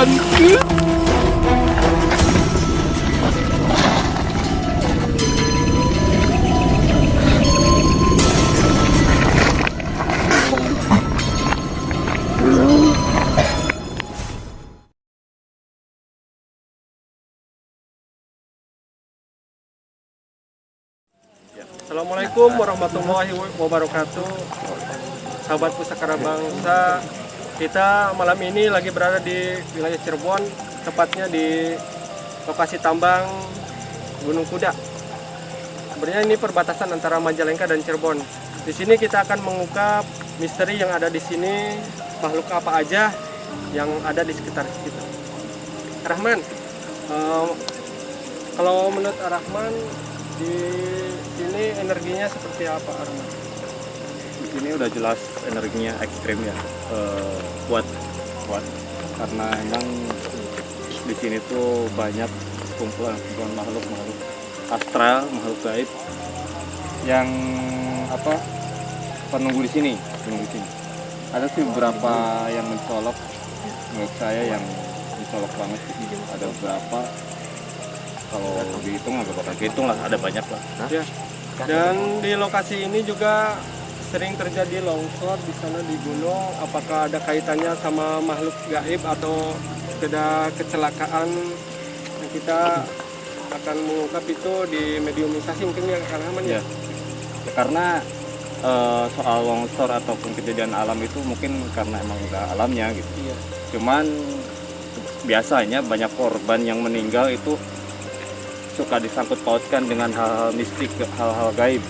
temanku. Assalamualaikum warahmatullahi wabarakatuh. Sahabat Pusakara Bangsa, kita malam ini lagi berada di wilayah Cirebon, tepatnya di lokasi tambang Gunung Kuda. Sebenarnya ini perbatasan antara Majalengka dan Cirebon. Di sini kita akan mengungkap misteri yang ada di sini, makhluk apa aja yang ada di sekitar kita. Rahman, kalau menurut Rahman, di sini energinya seperti apa, Arman? Di sini udah jelas energinya ekstrim ya, kuat karena emang di sini tuh banyak kumpulan makhluk astral, makhluk gaib yang penunggu di sini. Ada sih beberapa yang mencolok, menurut saya yang mencolok banget sih. Ada beberapa, kalau dihitung nggak bakal dihitung lah, ada banyak lah. Ya. Dan di lokasi ini juga sering terjadi longsor di sana di gunung. Apakah ada kaitannya sama makhluk gaib atau ada kecelakaan? Kita akan mengungkap itu di mediumisasi mungkin ya, Rahman ya. Karena soal longsor ataupun kejadian alam itu mungkin karena emang udah alamnya gitu. Iya. Cuman biasanya banyak korban yang meninggal itu suka disangkut pautkan dengan hal-hal mistik, hal-hal gaib.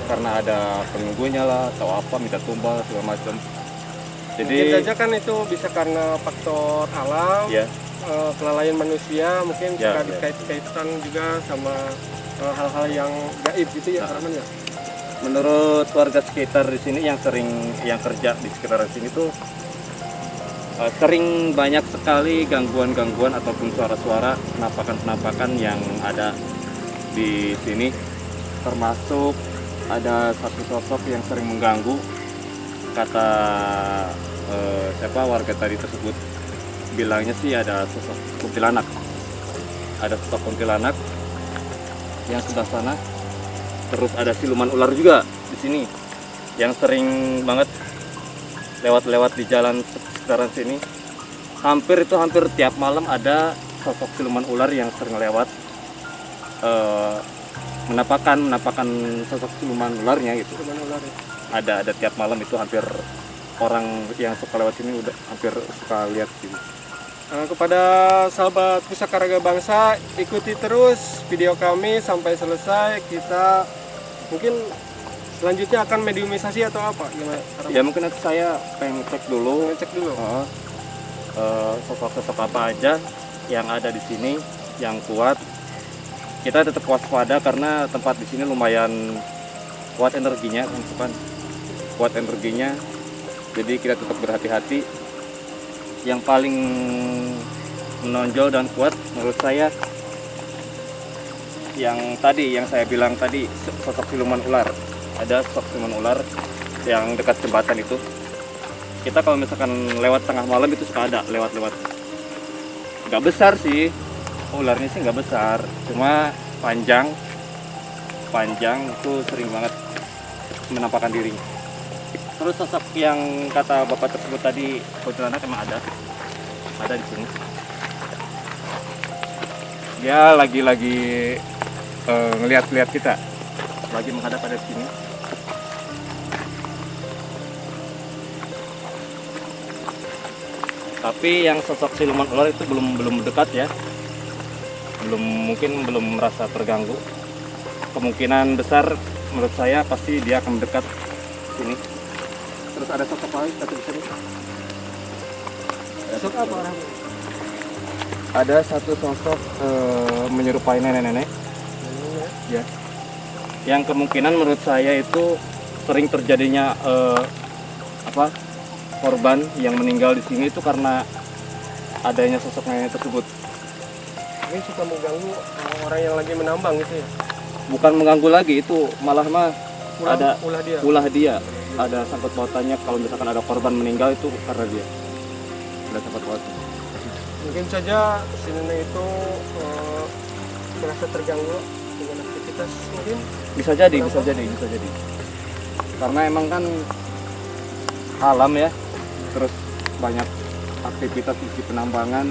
Karena ada penunggunya lah atau apa, minta tumbal segala macam. Jadi mungkin saja kan itu bisa karena faktor alam, kelalaian manusia, mungkin suka dikait-kaitkan juga sama hal-hal yang gaib gitu ya, Rahman ya. Menurut warga sekitar di sini yang kerja di sekitar sini tuh sering banyak sekali gangguan-gangguan ataupun suara-suara, penampakan-penampakan yang ada di sini, termasuk ada satu sosok yang sering mengganggu. Kata warga tadi tersebut bilangnya sih ada sosok kuntilanak, yang sebelah sana. Terus ada siluman ular juga di sini yang sering banget lewat di jalan sekitaran sini. Hampir tiap malam ada sosok siluman ular yang sering lewat, menampakkan sosok siluman ularnya gitu. Ada tiap malam itu, hampir orang yang suka lewat sini udah hampir suka lihat gitu. Kepada sahabat Pusakara Bangsa, ikuti terus video kami sampai selesai. Kita mungkin selanjutnya akan mediumisasi atau apa? Gimana? Ya mungkin nanti saya pengen cek dulu. Sosok-sosok apa aja yang ada di sini yang kuat. Kita tetap waspada karena tempat di sini lumayan kuat energinya, Jadi kita tetap berhati-hati. Yang paling menonjol dan kuat menurut saya yang saya bilang tadi, sosok siluman ular. Ada sosok siluman ular yang dekat jembatan itu. Kita kalau misalkan lewat tengah malam itu suka ada lewat. Nggak besar sih, ularnya sih nggak besar, cuma panjang itu sering banget menampakkan dirinya. Terus sosok yang kata bapak tersebut tadi, kuntilanak, emang ada di sini. Dia lagi ngelihat kita, lagi menghadap pada sini. Tapi yang sosok siluman ular itu belum dekat ya, mungkin belum merasa terganggu. Kemungkinan besar menurut saya pasti dia akan mendekat sini. Terus ada sosok lain di sini. Sosok apa, Rahman? Ada satu sosok menyerupai nenek-nenek. Ya. Yang kemungkinan menurut saya itu sering terjadinya korban yang meninggal di sini itu karena adanya sosok nenek tersebut. Ini suka mengganggu orang yang lagi menambang gitu ya? Bukan mengganggu lagi, itu malah ada ulah dia. Ada sangkut pautannya, kalau misalkan ada korban meninggal itu karena dia. Ada sangkut pautan. Mungkin saja si nenek itu merasa terganggu dengan aktivitas mungkin. Bisa jadi. Karena emang kan alam ya, terus banyak aktivitas di penambangan.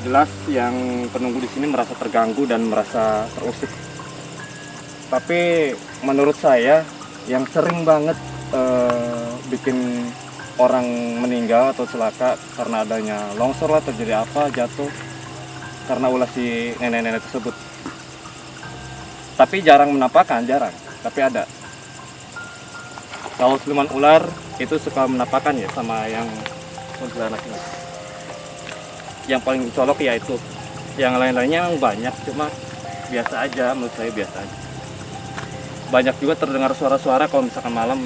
Jelas yang penunggu di sini merasa terganggu dan merasa terusik. Tapi menurut saya yang sering banget bikin orang meninggal atau celaka karena adanya longsor lah, terjadi apa, jatuh karena ulah si nenek-nenek tersebut. Tapi jarang menampakkan, tapi ada. Kalau siluman ular itu suka menampakkan ya sama yang kuntilanak ini. Yang paling colok ya itu. Yang lain-lainnya memang banyak, cuma biasa aja, menurut saya biasa aja. Banyak juga terdengar suara-suara kalau misalkan malam.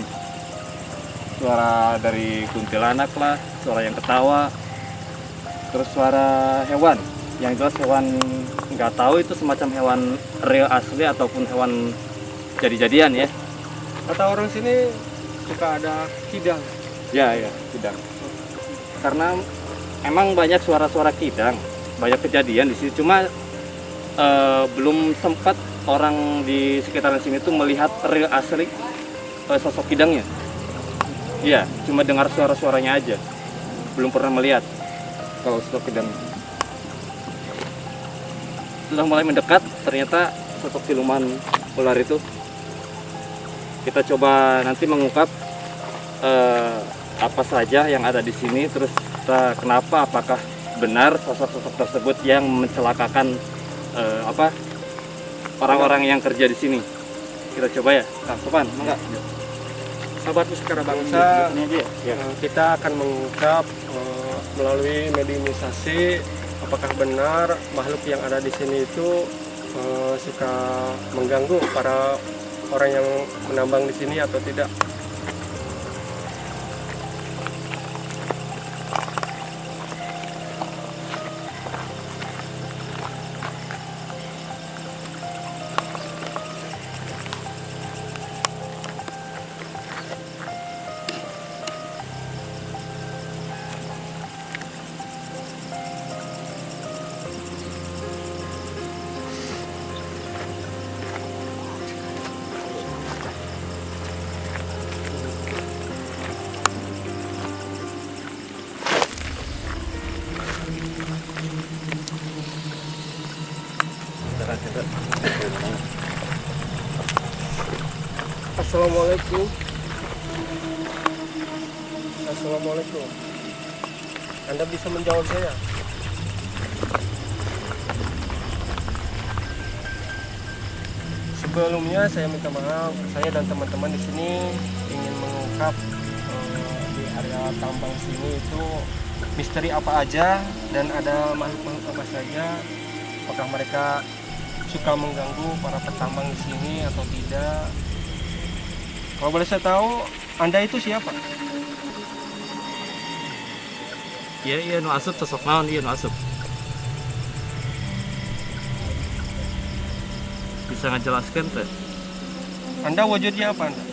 Suara dari kuntilanak lah, suara yang ketawa, terus suara hewan. Yang jelas hewan nggak tahu itu semacam hewan real asli ataupun hewan jadi-jadian ya. Kata orang sini suka ada kidang. Ya, kidang. Karena emang banyak suara-suara kidang, banyak kejadian di sini. Cuma belum sempat orang di sekitaran sini tuh melihat real asli sosok kidangnya. Iya, cuma dengar suara-suaranya aja. Belum pernah melihat kalau sosok kidang. Sudah mulai mendekat, ternyata sosok siluman ular itu. Kita coba nanti mengungkap apa saja yang ada di sini, terus kenapa, apakah benar sosok-sosok tersebut yang mencelakakan orang-orang yang kerja di sini. Kita coba ya, Kang Sopan, enggak? Sahabat Pusaka Bangsa, kita akan mengungkap melalui mediumisasi apakah benar makhluk yang ada di sini itu suka mengganggu para orang yang menambang di sini atau tidak. Assalamualaikum. Assalamualaikum. Anda bisa menjawab saya? Sebelumnya saya minta maaf, saya dan teman-teman di sini ingin mengungkap di area tambang sini itu misteri apa aja dan ada makhluk-makhluk apa saja. Apakah mereka suka mengganggu para petambang di sini atau tidak? Kalau boleh saya tahu, Anda itu siapa? Iya, nu asup sosok naon, iya nu asup. Bisa ngejelaskan teh? Anda wujudnya apa Anda?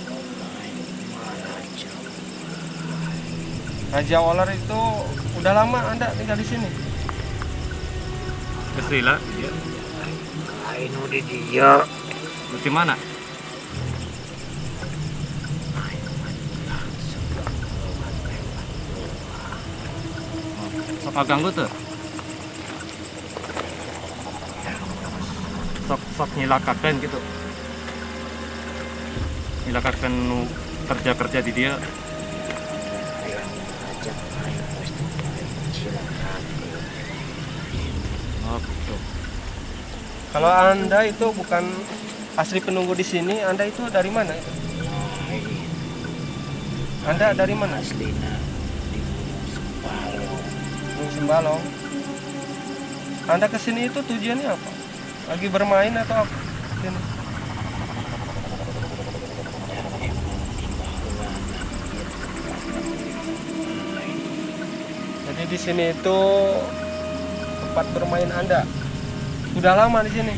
Raja Ular itu udah lama Anda tinggal di sini? Keslila, iya. Aino di dia. Di mana? Sok ganggu tuh. Sok nyilakakan gitu. Nyilakakan kerja-kerja di dia. Oh, gitu. Kalau Anda itu bukan asli penunggu di sini, Anda itu dari mana itu? Anda dari mana? Aslina di Gunung Sembalong. Anda kesini itu tujuannya apa? Lagi bermain atau apa? Sini. Jadi di sini itu tempat bermain Anda. Udah lama di sini.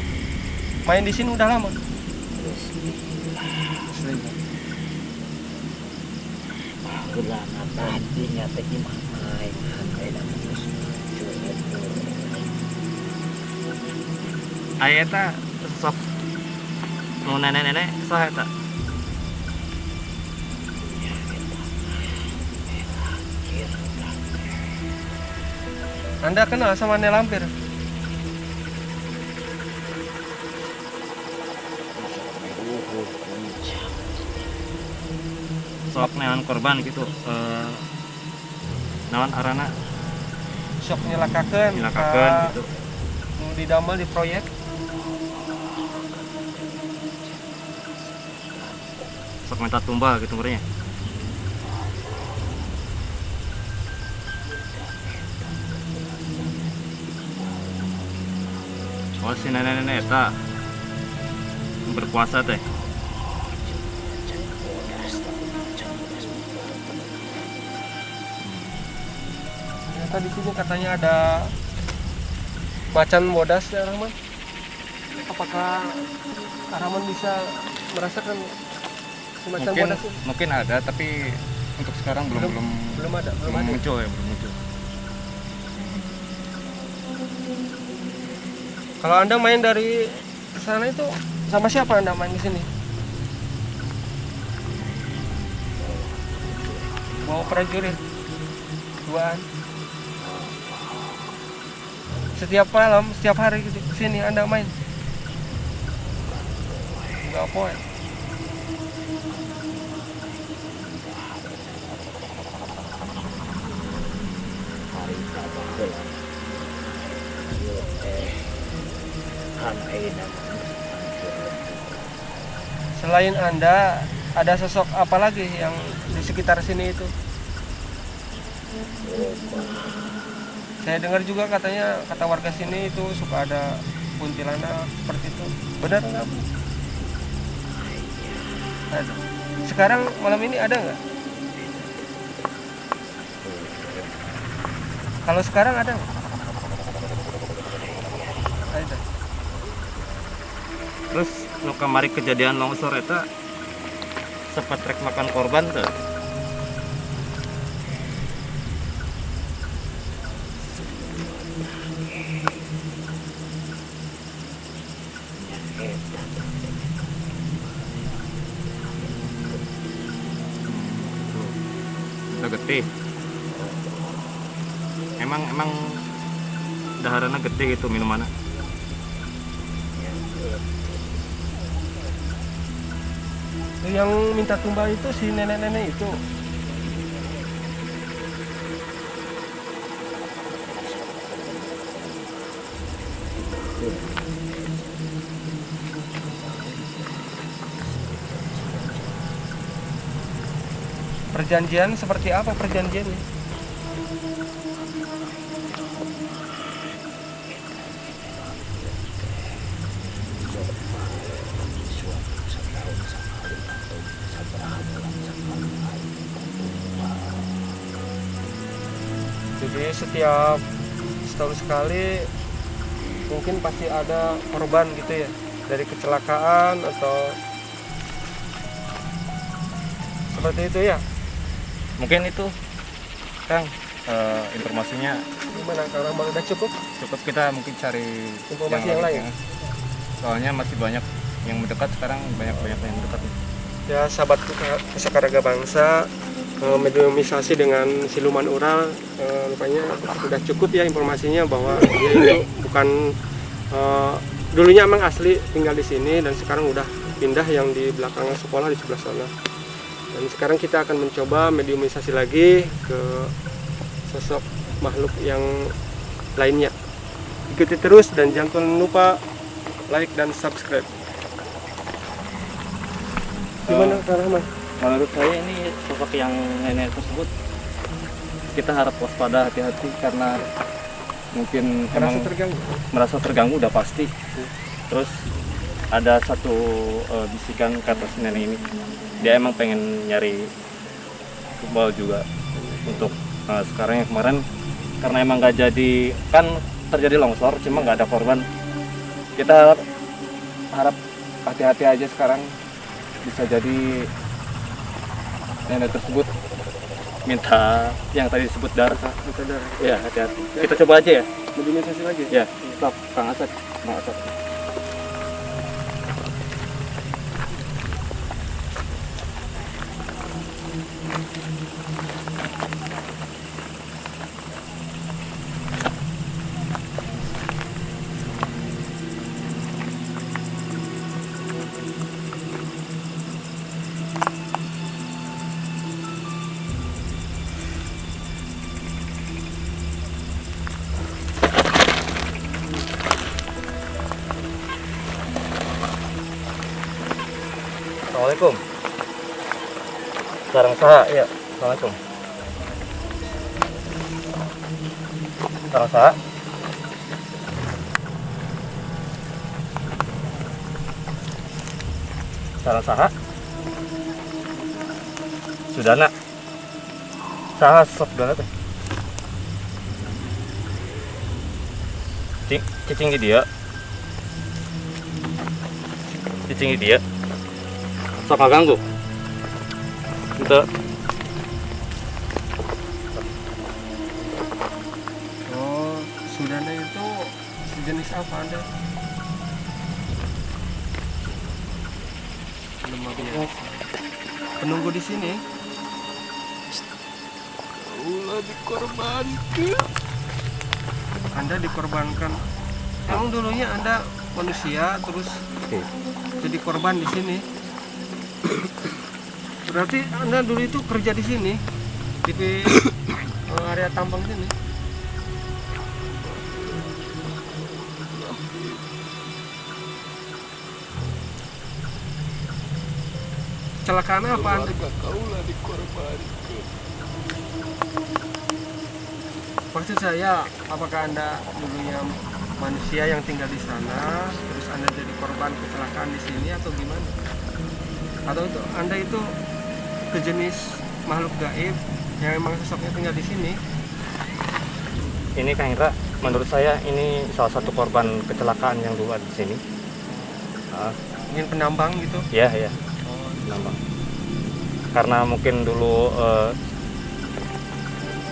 Main di sini udah lama. Kulana tadinya tadi main kayak terus Aya eta sosok nu nenek-nenek saha eta? Anda kenal sama Nenek Lampir? Sok neangan korban gitu. Naon arana Sok nyelakakeun gitu. Nu didamel di proyek. Sok minta tumbal gitu meureunnya. Oh si nenek-nenek eta berpuasa teh. Ternyata di sini katanya ada macan bodas ya Rahman. Apakah Rahman bisa merasakan si macan Mungkin bodas ini? mungkin ada, tapi untuk sekarang belum Belum ada. muncul ya, belum muncul. Kalau Anda main dari sana itu sama siapa Anda main di sini? Bawa prajurit duaan. Setiap malam, setiap hari ke sini Anda main. Enggak poin. Selain Anda, ada sosok apa lagi yang di sekitar sini itu? Saya dengar juga katanya, kata warga sini itu suka ada kuntilanak seperti itu. Benar nggak? Ada. Sekarang malam ini ada nggak? Kalau sekarang ada nggak? Ada. Terus nu kamari kejadian longsor eta sempat trek makan korban teh. Udah getih. Emang daharanna getih gitu minumanna. Yang minta tumbal itu si nenek-nenek itu. Perjanjian seperti apa perjanjiannya? Jadi setiap setahun sekali mungkin pasti ada korban gitu ya, dari kecelakaan atau seperti itu ya. Mungkin itu Kang informasinya Gimana kalau udah cukup Cukup, kita mungkin cari informasi yang lain? Soalnya masih banyak yang mendekat, sekarang banyak yang mendekat. Ya sahabat Pusaka Bangsa, mediumisasi dengan siluman ural, rupanya sudah cukup ya informasinya bahwa dia itu bukan dulunya emang asli tinggal di sini dan sekarang udah pindah yang di belakang sekolah di sebelah sana. Dan sekarang kita akan mencoba mediumisasi lagi ke sosok makhluk yang lainnya. Ikuti terus dan jangan lupa like dan subscribe. Gimana Kak Rahman? menurut saya ini sosok yang nenek tersebut kita harap waspada, hati-hati karena mungkin emang merasa terganggu udah pasti. Terus ada satu bisikan kata si nenek ini, dia emang pengen nyari tumbal juga untuk sekarang yang kemarin karena emang nggak jadi, kan terjadi longsor cuma nggak ada korban. Kita harap hati-hati aja sekarang, bisa jadi nenek tersebut minta yang tadi disebut darah. Minta darah. Ya, hati-hati. Kita coba aja ya. Mobilisasi lagi. Ya, stop, Kang Asad. Kang Asad. Assalamualaikum. Sarang saha, ya. Assalamualaikum. Sarang saha. Sarang saha. Sudana. Saha sok sudana teh. Cicing di dia. Cicing di dia. Sok ngaganggu. Itu Oh, Sudana itu sejenis apa Anda? Luar biasa. Penunggu di sini. Allah dikorbankan. Anda dikorbankan. Emang dulunya Anda manusia terus jadi korban di sini. Berarti Anda dulu itu kerja di sini di area tambang sini. Kecelakaan apa Anda? Kaulah dikorbankan. Maksud saya, apakah Anda dulunya manusia yang tinggal di sana, terus Anda jadi korban kecelakaan di sini atau gimana? Atau itu Anda itu sejenis makhluk gaib yang memang sosoknya tinggal di sini? ini Kang Indra, menurut saya ini salah satu korban kecelakaan yang dulu ada di sini. Ingin penambang gitu? Ya, ya. Penambang. Karena mungkin dulu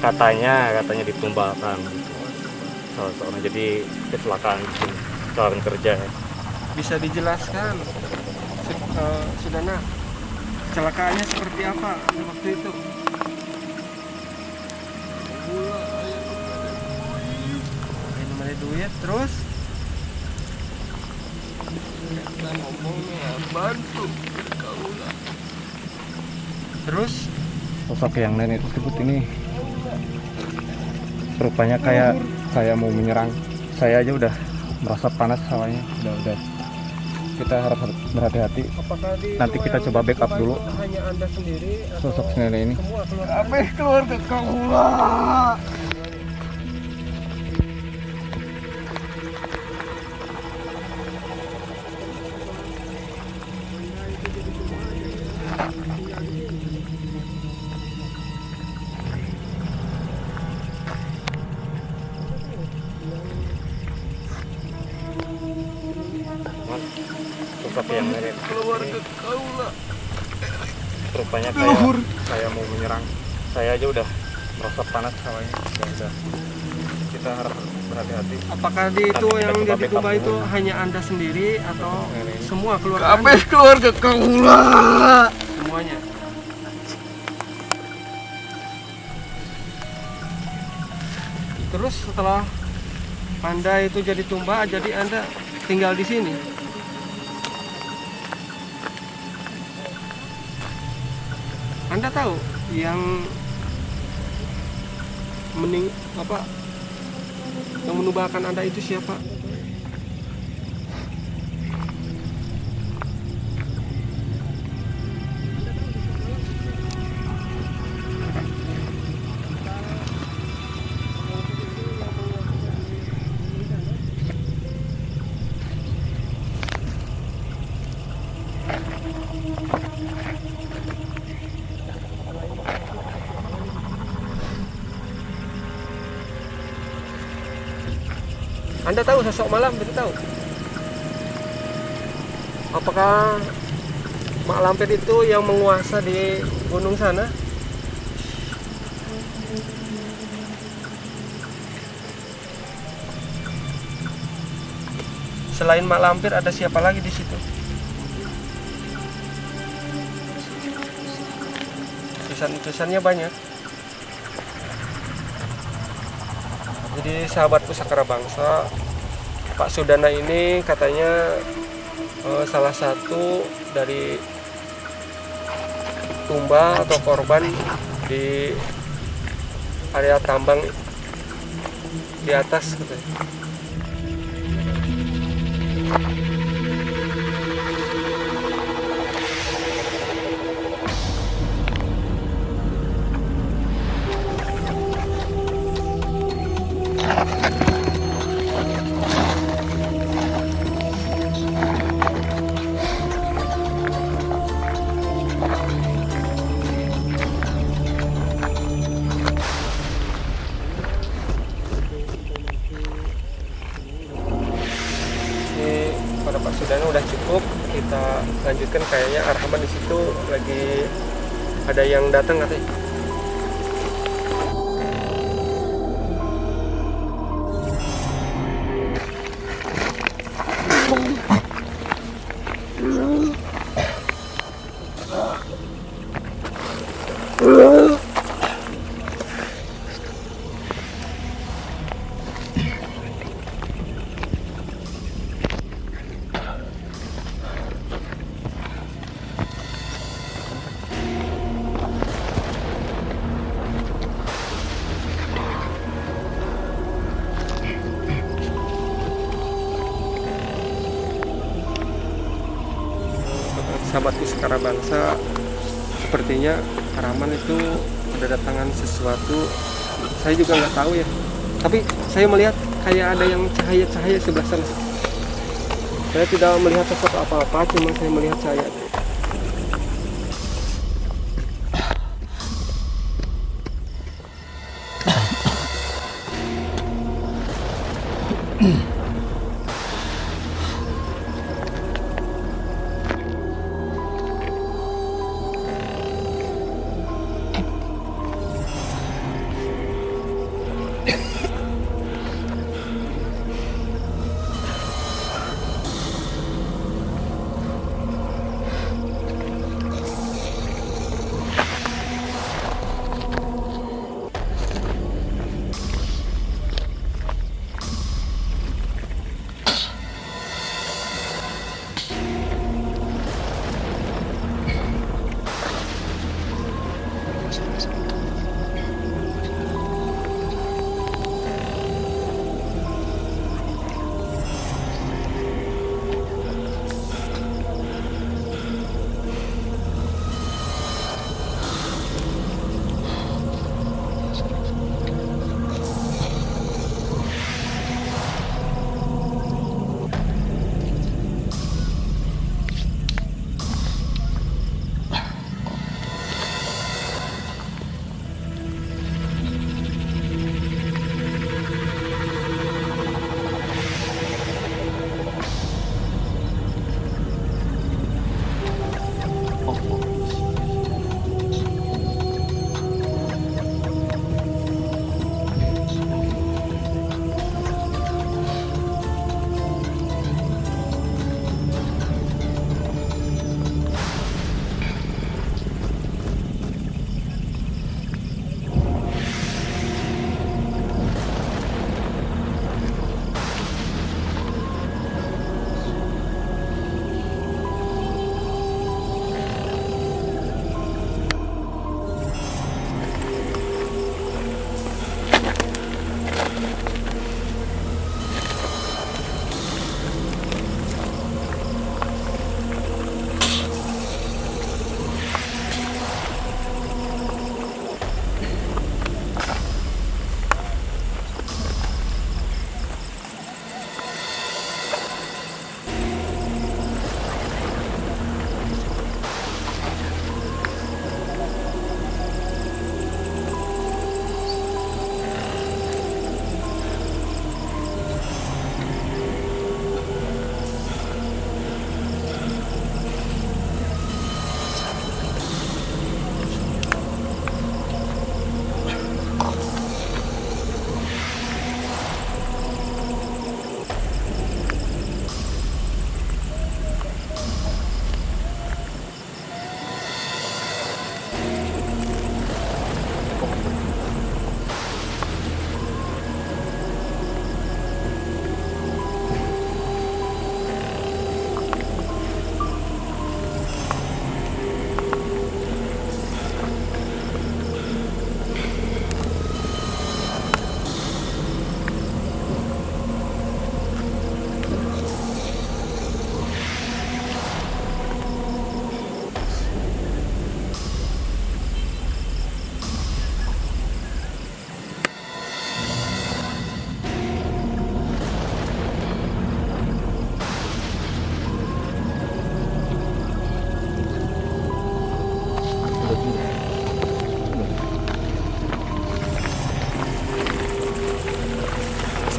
katanya ditumbalkan gitu. Salah seorang jadi kecelakaan di sini, kecelakaan kerja. Ya. Bisa dijelaskan, Sudana, kecelakaannya seperti apa waktu itu? Belum ada duit, terus? Terus? Sosok yang nenek tersebut ini rupanya kayak mau menyerang. Saya aja udah merasa panas hawanya. Udah. Kita harus berhati-hati. Apakah Nanti kita coba backup dulu. Hanya Anda sendiri atau Sosok nenek ini. semua keluarga kamu lah? Sosok yang nenek Keluarga kau lah. rupanya kayak mau menyerang. Saya aja udah merasa panas hawanya. Udah. Kita harus berhati-hati. Apakah itu Nanti kita yang coba jadi backup tumbal itu dulu. hanya Anda sendiri atau Nenek ini. semua keluarga Anda? keluarga kamu lah. Semuanya. Terus setelah Anda itu jadi tumbal, jadi Anda tinggal di sini. Anda tahu yang yang menubalkan Anda itu siapa? Anda tahu sosok malam itu tahu? Apakah Mak Lampir itu yang menguasa di gunung sana? Selain Mak Lampir ada siapa lagi di situ? Tulisan-tulisannya banyak. Jadi sahabat Pusakara Bangsa, Pak Sudana ini katanya salah satu dari tumbal atau korban di area tambang di atas katanya. Pada Pak Sudana udah cukup, kita lanjutkan. Kayaknya Arhaman di situ lagi ada yang datang katanya. Sahabat Pusakara Bangsa, sepertinya Arhaman itu kedatangan sesuatu. Saya juga nggak tahu ya, tapi saya melihat kayak ada yang cahaya-cahaya sebelah sana. Saya tidak melihat sesuatu apa-apa, cuma saya melihat cahaya.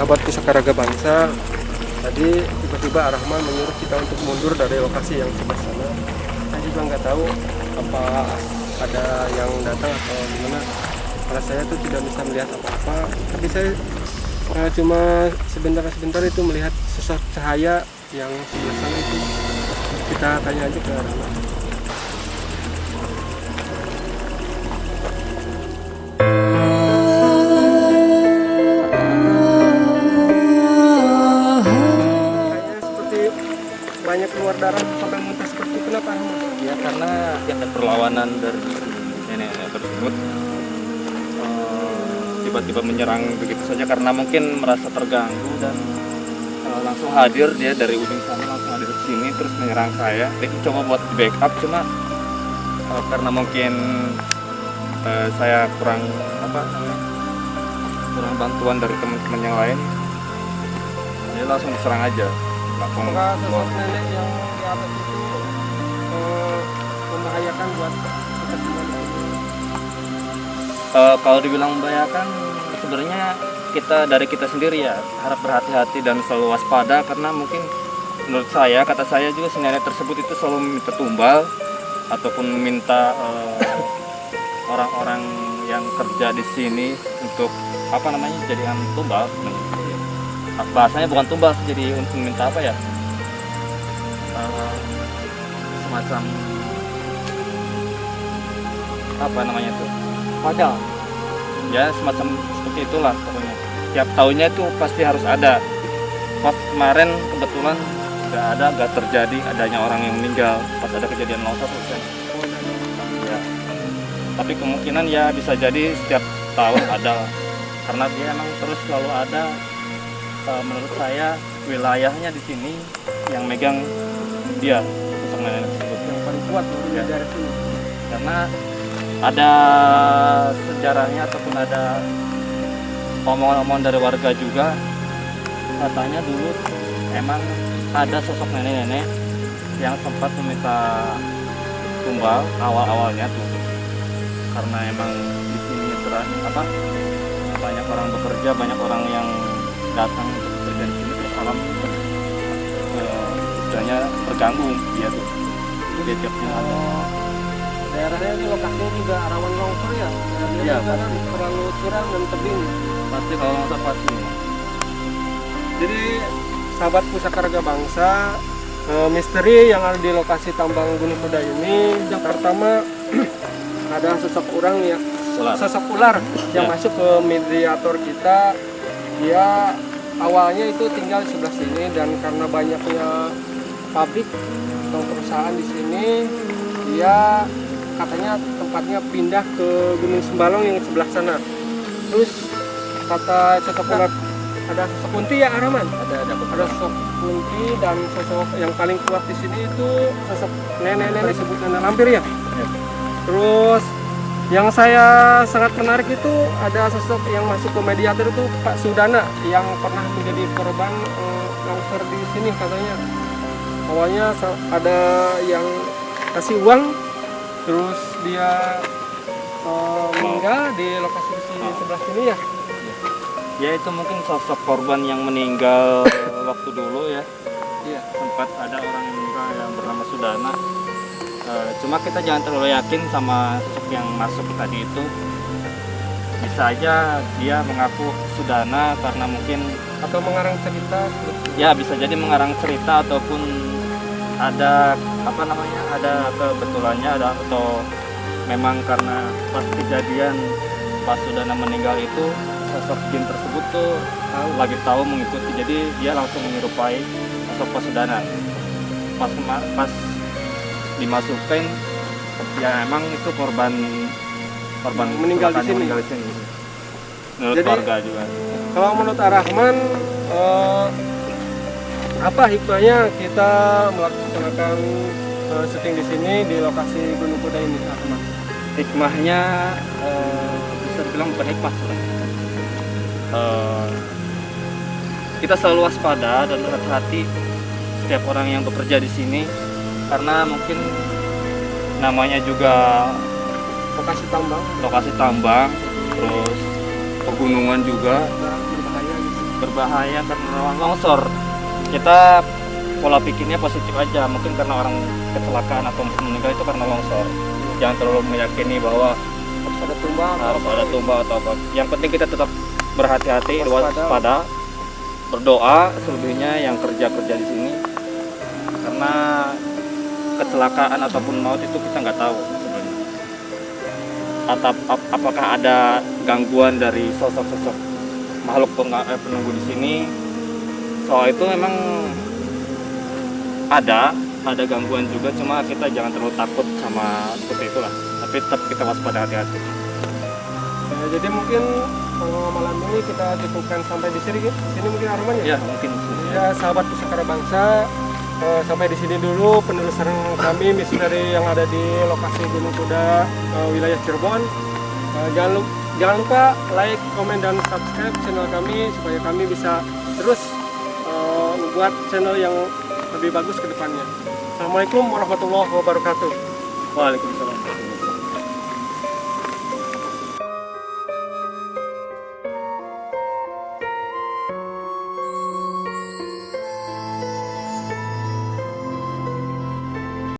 sahabat Pusaka Raga Bangsa, tadi tiba-tiba Rahman menyuruh kita untuk mundur dari lokasi yang sebelah sana. Saya juga nggak tahu apa ada yang datang atau gimana, karena saya tuh tidak bisa melihat apa-apa. Tapi saya cuma sebentar itu melihat sosok cahaya yang sebelah sana itu. Kita tanya aja ke Rahman. Banyak keluar darah sampai muntah seperti itu, kenapa? Ya karena ada perlawanan dari nenek tersebut, tiba-tiba menyerang begitu saja karena mungkin merasa terganggu dan langsung hadir dia dari ujung sana, langsung hadir ke sini terus menyerang saya. Itu coba buat di backup, cuma karena mungkin saya kurang kurang bantuan dari teman-teman yang lain, dia langsung diserang aja. Apakah sosok nenek yang di atas itu membahayakan buat kita semua? Kalau dibilang membahayakan, sebenarnya dari kita sendiri ya harap berhati-hati dan selalu waspada, karena mungkin menurut saya, kata saya juga, si nenek tersebut itu selalu meminta tumbal ataupun meminta orang-orang yang kerja di sini untuk jadikan tumbal. Bahasanya bukan tumbal, jadi untuk minta semacam padahal ya semacam seperti itulah pokoknya. Tiap tahunnya itu pasti harus ada. Pas kemarin kebetulan nggak terjadi adanya orang yang meninggal pas ada kejadian longsor kan. Ya. Tapi kemungkinan ya bisa jadi setiap tahun ada, karena dia emang terus selalu ada. Menurut saya wilayahnya di sini yang megang dia, sosok nenek tersebut Yang paling kuat di daerah sini. karena ada sejarahnya ataupun ada omongan-omongan dari warga juga, katanya dulu emang ada sosok nenek-nenek yang sempat meminta tumbal awal-awalnya tuh, karena emang di sini banyak orang bekerja, banyak orang yang datang untuk bekerja di sini, terus alam istilahnya terganggu dia tuh. Dia tiapnya Daerahnya ini lokasinya juga rawan longsor ya? Iya, juga kan terlalu curam dan tebing. pasti kalau longsor pasti. Jadi sahabat Pusaka Raga Bangsa, misteri yang ada di lokasi tambang Gunung Kuda ini, yang pertama ada sosok sosok ular yang Ya. masuk ke mediator kita. Dia awalnya itu tinggal di sebelah sini, dan karena banyaknya pabrik atau perusahaan di sini, dia katanya tempatnya pindah ke Gunung Sembalong yang sebelah sana. Terus kata sosok ular, ada sosok kunti ya Rahman? Ada sosok kunti, dan sosok yang paling kuat di sini itu sosok nenek-nenek disebut nenek lampir ya. Terus yang saya sangat menarik itu ada sosok yang masuk ke mediator itu Pak Sudana, yang pernah menjadi korban longsor di sini katanya. Awalnya ada yang kasih uang, terus dia meninggal di lokasi di sebelah sini ya. Ya itu mungkin sosok korban yang meninggal waktu dulu ya. Iya. Sempat ada orang yang meninggal yang bernama Sudana. Cuma kita jangan terlalu yakin sama sosok yang masuk tadi itu. Bisa aja dia mengaku Sudana karena mungkin, Atau mengarang cerita. ya bisa jadi mengarang cerita, ataupun ada ada kebetulannya, atau memang karena pas kejadian pas Sudana meninggal itu sosok jin tersebut tuh lagi tahu mengikuti, jadi dia langsung menyerupai sosok Pak Sudana. Pas dimasukin, ya emang itu korban Meninggal di kecelakaan yang sini. meninggal di sini. Menurut Jadi, warga juga. Kalau menurut Rahman, apa hikmahnya kita melaksanakan syuting di sini di lokasi Gunung Kuda ini, Rahman? Hikmahnya bisa dibilang bukan hikmah sebenarnya. Kita selalu waspada dan berhati-hati setiap orang yang bekerja di sini, karena mungkin namanya juga Lokasi tambang terus pegunungan juga, berbahaya gitu. berbahaya karena rawan longsor. Kita pola pikirnya positif aja, mungkin karena orang kecelakaan atau meninggal itu karena longsor. Jangan terlalu meyakini bahwa harus ada tumbang atau apa. Yang penting kita tetap berhati-hati, waspada, berdoa selebihnya yang kerja di sini. Karena kecelakaan ataupun maut itu kita nggak tahu sebenarnya. Atau apakah ada gangguan dari sosok-sosok makhluk penunggu di sini? Soal itu memang ada gangguan juga, cuma kita jangan terlalu takut sama seperti itulah. Tapi tetap kita waspada, hati-hati. Jadi mungkin malam ini kita cukupkan sampai di sini, gitu. Sini mungkin aromanya. Ya mungkin. Ya sahabat Pusakara Bangsa, sampai di sini dulu penelusuran kami misteri yang ada di lokasi Gunung Kuda wilayah Cirebon. Jangan lupa like, komen dan subscribe channel kami supaya kami bisa terus membuat channel yang lebih bagus ke depannya. Assalamualaikum warahmatullahi wabarakatuh. Waalaikumsalam.